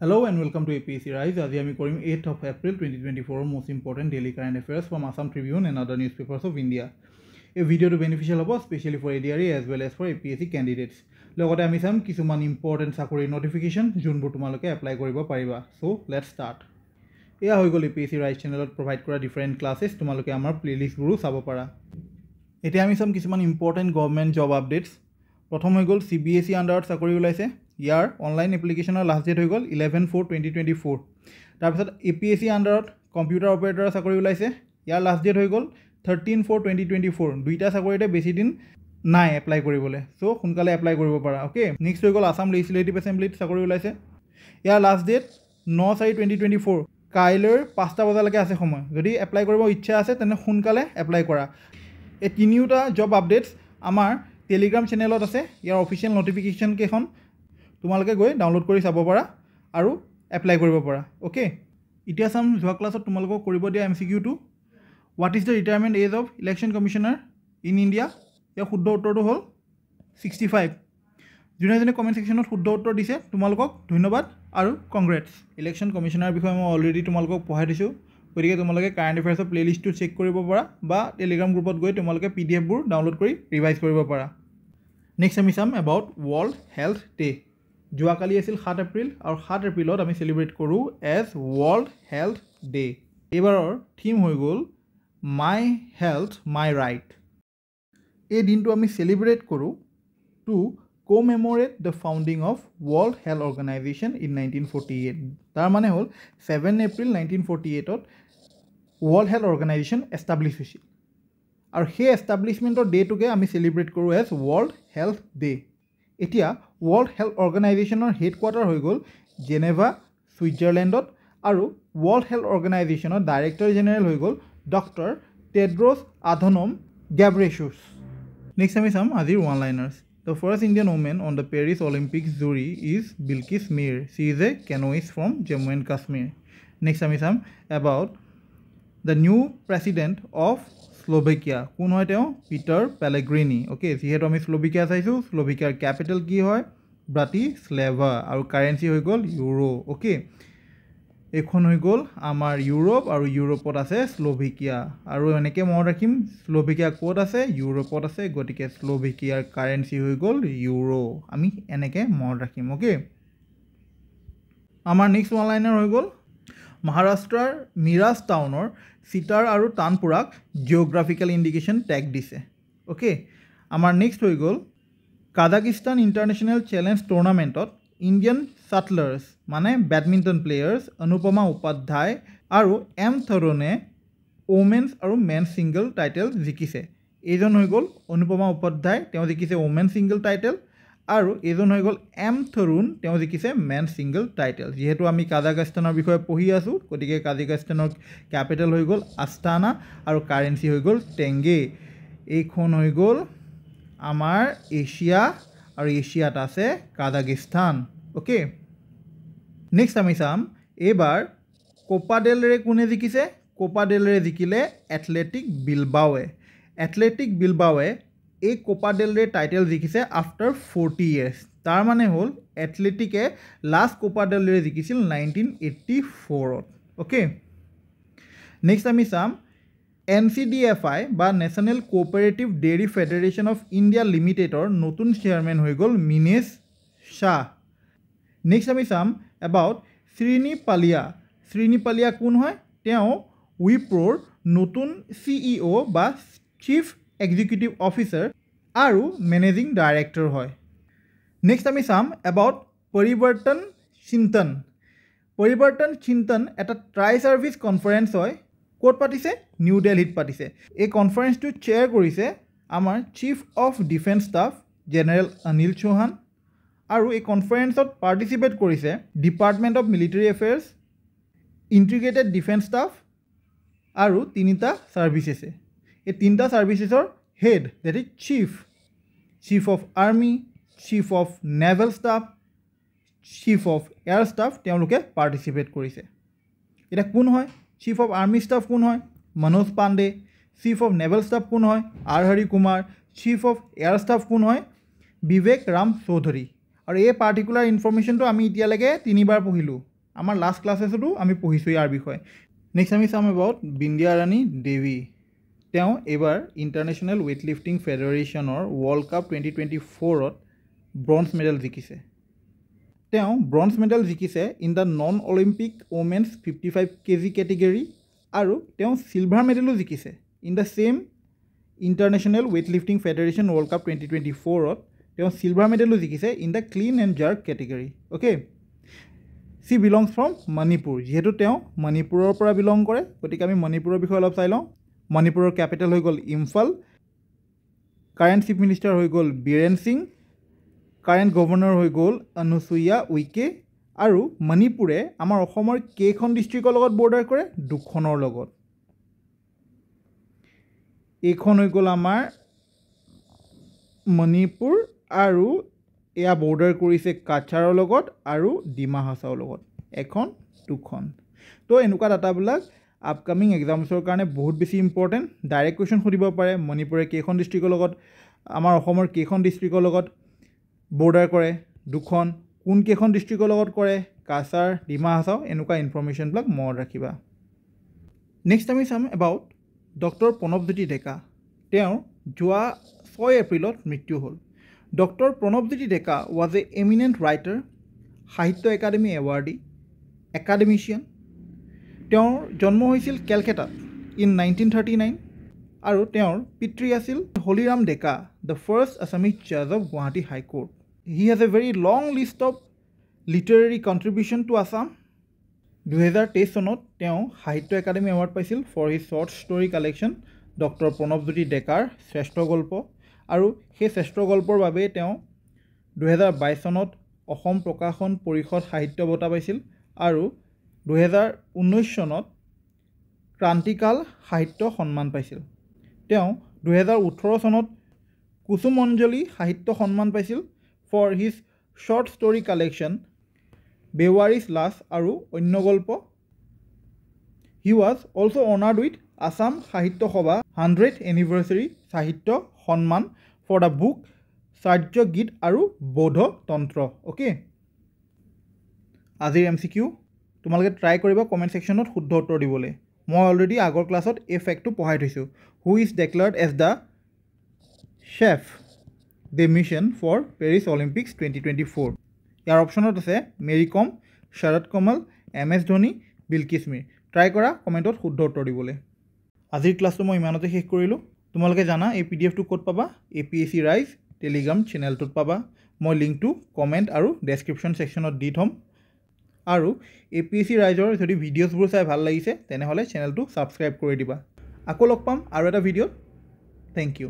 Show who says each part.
Speaker 1: Hello and welcome to APSC Rise. As we are 8th of April 2024, most important daily current affairs from Assam Tribune and other newspapers of India. A video to beneficial about, especially for ADRE as well as for APSC candidates. Logote ami sam kisuman important sakuri notification junbur tumaloke apply koribo pariba. So let's start. Eya hoi gol APSC Rise channel provide kora different classes tumaloke amar playlist guru sabo para. Ete ami sam kisuman important government job updates. Prothom hoi gol CBSE under sakuri ulaise. Year online এপ্লিকেশ্যনৰ last date হৈ গ'ল 11/4/2024 তাৰপিছত APSC আন্ডাৰত computer অপাৰেটৰৰ চাকৰি ওলাইছে ইয়াৰ last date হৈ গ'ল 13/4/2024 দুইটা চাকৰিতে বেছি দিন নাই এপ্লাই কৰিবলৈ সো সোনকালে এপ্লাই কৰিব পাৰা ওকে নেক্সট হৈ গ'ল আসাম লেজিসলেটিভ এছেম্বলিত চাকৰি ওলাইছে ইয়াৰ লাষ্ট ডেট 9/4/2024 কাইলৈৰ 5টা বজালৈকে আছে সময় যদি এপ্লাই কৰিব ইচ্ছা আছে তেনে সোনকালে এপ্লাই কৰা এই তিনিটা জব আপডেটছ আমাৰ টেলিগ্ৰাম চেনেলত আছে ইয়াৰ অফিচিয়েল নটিফিকেশ্যন কেখন তোমালোকে গৈ ডাউনলোড কৰি চাব পাৰা আৰু এপ্লাই কৰিব পাৰা ওকে ইতিয়া সাম যোৱা ক্লাছত তোমালোকক কৰিব দিয়া MCQ টো what is the retirement age of election commissioner in India ইয়াৰ শুদ্ধ উত্তৰটো হ'ল 65 যোনে কমেণ্ট সেকশ্যনত শুদ্ধ উত্তৰ দিছে তোমালোকক ধন্যবাদ আৰু কংগ্ৰেটছ ইলেকশ্যন কমিশনাৰ বিষয়ে মই অলৰেডি তোমালোকক পঢ়াই দিছোঁ গতিকে তোমালোকে কাৰেণ্ট এফেয়াৰ্ছৰ প্লেলিষ্টটো চেক কৰিব পাৰা বা টেলিগ্ৰাম গ্ৰুপত গৈ তোমালোকে PDF বোৰ ডাউনলোড কৰি ৰিভাইজ কৰিব পাৰা নেক্সট আমি চাম এবাউট ৱৰ্ল্ড হেল্থ ডে যোৱাকালি আছিল 7 এপ্ৰিল আৰু 7 এপ্ৰিলত আমি সেলিব্ৰেট কৰোঁ এজ ৱৰ্ল্ড হেল্থ ডে এবাৰৰ থিম হৈ গ'ল মাই হেল্থ মাই ৰাইট এই দিনটো আমি সেলিব্ৰেট কৰোঁ to commemorate the founding of world health organisation in 1948 তাৰ মানে হ'ল 7 এপ্ৰিল 1948ত ৱৰ্ল্ড হেল্থ অৰ্গেনাইজেশ্যন এষ্টাব্লিছ হৈছিল আৰু সেই এষ্টাব্লিছমেণ্টৰ ডেটোকে আমি সেলিব্ৰেট কৰোঁ এজ ৱৰ্ল্ড হেল্থ ডে এতিয়া ৱৰ্ল্ড হেল্থ অৰ্গেনাইজেশ্যনৰ হেডকোৱাৰ্টাৰ হৈ গ'ল জেনেভা ছুইজাৰলেণ্ডত আৰু ৱৰ্ল্ড হেল্থ অৰ্গেনাইজেশ্যনৰ ডাইৰেক্টৰ জেনেৰেল হৈ গ'ল doctor Tedros Adhanom Ghebreyesus next আমি চাম আজিৰ one liners the first Indian women on the Paris Olympics jury is Bilkis Mir she is a canoeist from Jammu and Kashmir next আমি চাম about the new president of Slovakia কোন হয় তেওঁ পিটাৰ পেলেগ্ৰিনি ওকে যিহেতু আমি স্লোভাকিয়া চাইছোঁ স্লোভাকিয়াৰ কেপিটেল কি হয় ব্ৰাটিস্লেভা আৰু কাৰেন্সি হৈ গ'ল ইউৰো ওকে এখন হৈ গ'ল আমাৰ ইউৰোপ আৰু ইউৰোপত আছে স্লোভাকিয়া আৰু এনেকৈ মনত ৰাখিম স্লোভাকিয়া ক'ত আছে ইউৰোপত আছে গতিকে স্লোভাকিয়াৰ কাৰেন্সি হৈ গ'ল ইউৰো আমি এনেকৈ মনত ৰাখিম ওকে আমাৰ নেক্সট ওৱান লাইনাৰ হৈ গ'ল মহাৰাষ্ট্ৰৰ মিৰাজ টাউনৰ চিটাৰ আৰু তানপুৰাক জিঅ'গ্ৰাফিকেল ইণ্ডিকেশ্যন টেগ দিছে ওকে আমাৰ নেক্সট হৈ গ'ল কাজাকিস্তান ইণ্টাৰনেশ্যনেল চেলেঞ্জ টুৰ্ণামেণ্টত ইণ্ডিয়ান শ্বাটলাৰ্ছ মানে বেডমিণ্টন প্লেয়াৰ্ছ অনুপমা উপাধ্যায় আৰু এম থৰুণে ওমেন্স আৰু মেন্স ছিংগল টাইটেল জিকিছে এইজন হৈ গ'ল অনুপমা উপাধ্যায় তেওঁ জিকিছে ওমেন্স ছিংগল টাইটেল আৰু এইজন হৈ গ'ল এম থৰুণ তেওঁ জিকিছে মেন্স ছিংগল টাইটেল যিহেতু আমি কাজাকিস্তানৰ বিষয়ে পঢ়ি আছোঁ গতিকে কাজাকিস্তানৰ কেপিটেল হৈ গ'ল আস্তানা আৰু কাৰেন্সি হৈ গ'ল টেংগে এইখন হৈ গ'ল আমাৰ এছিয়া আৰু এছিয়াত আছে কাজাকিস্তান ওকে নেক্সট আমি চাম এইবাৰ কোপা ডেল ৰে কোনে জিকিছে কোপা ডেল ৰে জিকিলে এথলেটিক বিলবাৱে এই কোপা ডেল ৰে টাইটেল জিকিছে আফটাৰ 40 years তাৰ মানে হ'ল এথলেটিকে লাষ্ট কোপা ডেল ৰে জিকিছিল 1984ত ওকে নেক্সট আমি চাম NCDFI বা national cooperative dairy federation of India লিমিটেডৰ নতুন চেয়াৰমেন হৈ গ'ল মিনেশ শ্বাহ নেক্সট আমি চাম এবাউট শ্ৰীনি পালিয়া কোন হয় তেওঁ উইপ্ৰোৰ নতুন CEO বা চিফ এক্সিকিউটিভ অফিচাৰ আৰু মেনেজিং ডাইৰেক্টৰ হয় নেক্সট আমি চাম এবাউট পৰিৱৰ্তন চিন্তন এটা ট্ৰাই ছাৰ্ভিচ কনফাৰেন্স হয় ক'ত পাতিছে নিউ দিল্লীত পাতিছে এই কনফাৰেন্সটো চেয়াৰ কৰিছে আমাৰ chief of defence staff general Anil Chauhan আৰু এই কনফাৰেন্সত পাৰ্টিচিপেট কৰিছে department of military affairs integrated defence staff আৰু তিনিটা ছাৰ্ভিচেছে এই তিনিটা ছাৰ্ভিচেছৰ head that is chief of army chief of naval staff chief of air staff তেওঁলোকে পাৰ্টিচিপেট কৰিছে এতিয়া কোন হয় চিফ অফ আৰ্মি ষ্টাফ কোন হয় Manoj Pandey chief of naval staff কোন হয় R Hari Kumar chief of air staff কোন হয় বিবেক ৰাম চৌধুৰী আৰু এই পাৰ্টিকুলাৰ ইনফৰমেশ্যনটো আমি এতিয়ালৈকে 3বাৰ পঢ়িলোঁ আমাৰ লাষ্ট ক্লাছেছতো আমি পঢ়িছোঁ ইয়াৰ বিষয়ে নেক্সট আমি চাম এবাউট বিন্দিয়া ৰাণী দেৱী তেওঁ এইবাৰ ইণ্টাৰনেশ্যনেল ৱেইট লিফটিং ফেডাৰেশ্যনৰ ৱৰ্ল্ড কাপ 2024ত ব্ৰঞ্জ মেডেল জিকিছে তেওঁ ব্ৰঞ্জ মেডেল জিকিছে in the non Olympic women's 55 kg category আৰু তেওঁ চিলভাৰ মেডেলো জিকিছে in the same international weight lifting federation world cup 2024ত তেওঁ চিলভাৰ মেডেলো জিকিছে in the clean and jerk category okay she belongs from Manipur যিহেতু তেওঁ মণিপুৰৰ পৰা বিলং কৰে গতিকে আমি মণিপুৰৰ বিষয়ে অলপ চাই লওঁ মণিপুৰৰ কেপিটেল হৈ গ'ল ইম্ফল কাৰেণ্ট চিফ মিনিষ্টাৰ হৈ গ'ল বীৰেন সিং কাৰেণ্ট গভৰ্ণৰ হৈ গ'ল অনুসুইয়া উইকে আৰু মণিপুৰে আমাৰ অসমৰ কেইখন ডিষ্ট্ৰিক্টৰ লগত বৰ্ডাৰ কৰে দুখনৰ লগত এইখন হৈ গ'ল আমাৰ মণিপুৰ আৰু এয়া বৰ্ডাৰ কৰিছে কাছাৰৰ লগত আৰু ডিমা হাছাওৰ লগত এখন দুখন তো এনেকুৱা ডাটাবিলাক আপকামিং এক্সামছৰ কাৰণে বহুত বেছি ইম্পৰ্টেণ্ট ডাইৰেক্ট কুৱেশ্যন সুধিব পাৰে মণিপুৰে কেইখন ডিষ্ট্ৰিক্টৰ লগত আমাৰ অসমৰ কেইখন ডিষ্ট্ৰিক্টৰ লগত বৰ্ডাৰ কৰে দুখন কোন কেইখন ডিষ্ট্ৰিক্টৰ লগত কৰে কাছাৰ ডিমা হাছাও এনেকুৱা ইনফৰমেশ্যনবিলাক মনত ৰাখিবা নেক্সট আমি চাম এবাউট ডক্টৰ প্ৰণৱজ্যোতি ডেকা তেওঁৰ যোৱা 6 এপ্ৰিলত মৃত্যু হ'ল doctor Pranabjyoti Deka was a eminent writer Sahitya Akademi awardee academician তেওঁৰ জন্ম হৈছিল কেলকাতাত ইন 1939 আৰু তেওঁৰ পিতৃ আছিল Haliram Deka the first Assamese জাজ of Guwahati high court he has a very long list of literary contribution to Assam 2023 চনত তেওঁ সাহিত্য একাডেমী এৱাৰ্ড পাইছিল for his short story collection doctor Pranavjyoti ডেকাৰ শ্ৰেষ্ঠ গল্প আৰু সেই শ্ৰেষ্ঠ গল্পৰ বাবে তেওঁ 2022 চনত অসম প্ৰকাশন পৰিষদ সাহিত্য বঁটা পাইছিল আৰু 2019 চনত ক্ৰান্তিকাল সাহিত্য সন্মান পাইছিল তেওঁ 2018 চনত কুসুম অঞ্জলি সাহিত্য সন্মান পাইছিল for his short story collection Bewaris Lash আৰু অন্য গল্প he was also' honoured with Assam Sahitya Sabha 100th anniversary সাহিত্য সন্মান ফৰ দ্য বুক চাৰ্য গীত আৰু বৌদ্ধ তন্ত্ৰ অ'কে আজিৰ MCQ তোমালোকে ট্ৰাই কৰিবা কমেণ্ট ছেকশ্যনত শুদ্ধ উত্তৰ দিবলৈ মই অলৰেডি আগৰ ক্লাছত এই ফেক্টটো পঢ়াই থৈছোঁ who is declared as the chef de mission for Paris Olympics 2024 ইয়াৰ অপশ্যনত আছে মেৰী কম শৰৎ কমল MS ধোনী বিলকিছ মিৰ ট্ৰাই কৰা কমেণ্টত শুদ্ধ উত্তৰ দিবলৈ আজিৰ ক্লাছটো মই ইমানতে শেষ কৰিলোঁ তোমালোকে জানা এই PDF টো ক'ত পাবা APSC ৰাইজ টেলিগ্ৰাম চেনেলটোত পাবা মই লিংকটো কমেণ্ট আৰু ডেছক্ৰিপশ্যন ছেকশ্যনত দি থ'ম আৰু APSC ৰাইজৰ যদি ভিডিঅ'ছবোৰ চাই ভাল লাগিছে তেনেহ'লে চেনেলটো ছাবস্ক্ৰাইব কৰি দিবা আকৌ লগ পাম আৰু এটা ভিডিঅ'ত থেংক ইউ